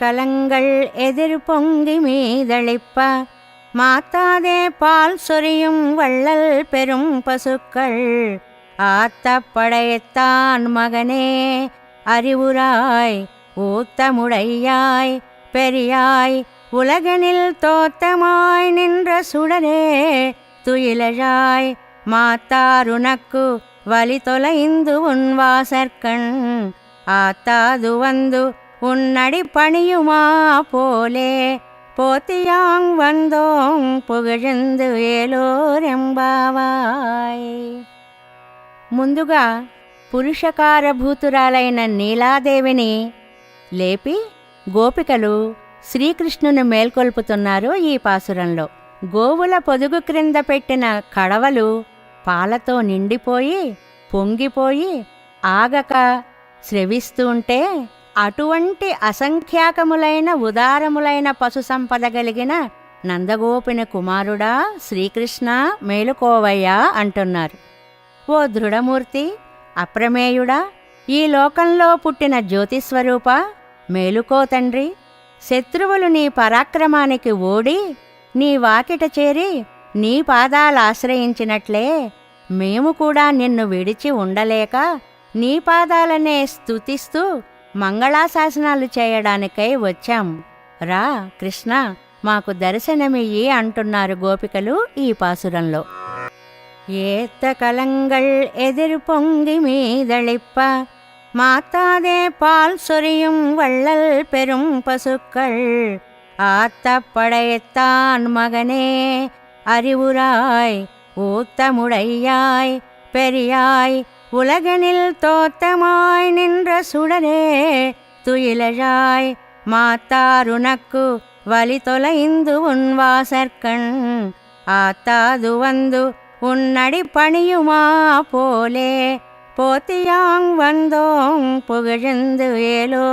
கலங்கள் எதிர் பொங்கி மீதளிப்ப மாத்தாதே பால் சொரியும் வள்ளல் பெரும் பசுக்கள் ஆத்தப்படைத்தான் மகனே அறிவுராய் ஊத்தமுடையாய் பெரியாய் உலகனில் தோத்தமாய் நின்ற சுடரே துயிலழாய் மாத்தாருனக்கு வலி தொலைந்து உன் வாசற்கண் ஆத்தாது வந்து உன்னடி பணியுமா போலே போத்தியாங் வந்தோங் புகழ்ந்து ఏలోరెంబావాయ్. ముందుగా పురుషకారభూతురాలైన నీలాదేవిని లేపి గోపికలు శ్రీకృష్ణుని మేల్కొల్పుతున్నారు ఈ పాసురంలో. గోవుల పొదుగు క్రింద పెట్టిన కడవలు పాలతో నిండిపోయి పొంగిపోయి ఆగక స్రవిస్తుంటే అటువంటి అసంఖ్యాకములైన ఉదారములైన పశు సంపద కలిగిన నందగోపిని కుమారుడా శ్రీకృష్ణ మేలుకోవయ్యా అంటున్నారు. ఓ దృఢమూర్తి, అప్రమేయుడా, ఈ లోకంలో పుట్టిన జ్యోతిస్వరూప మేలుకో తండ్రి. శత్రువులు నీ పరాక్రమానికి ఓడి నీ వాకిట చేరి నీ పాదాలాశ్రయించినట్లే మేము కూడా నిన్ను విడిచి ఉండలేక నీ పాదాలనే స్తుతిస్తూ మంగళాశాసనాలు చేయడానికై వచ్చాం. రా కృష్ణ, మాకు దర్శనమియ్యి అంటున్నారు గోపికలు ఈ పాసురంలో. ఏత్త కలంగళ్ ఎదిర్ పొంగి మీదళిప్ప மாத்தாதே பால் சொரியும் வள்ளல் பெரும் பசுக்கள் ஆத்தப்படைத்தான் மகனே அறிவுராய் ஊத்தமுடையாய் பெரியாய் உலகனில் தோத்தமாய் நின்ற சுடரே துயிலழாய் மாத்தாருனக்கு வலி தொலைந்து உன் வாசற்கண் ஆத்தாது வந்து உன்னடி பணியுமா போலே போத்தியாங் வந்தோங் புகழ்ந்து ఏలోరెంబావాయ్.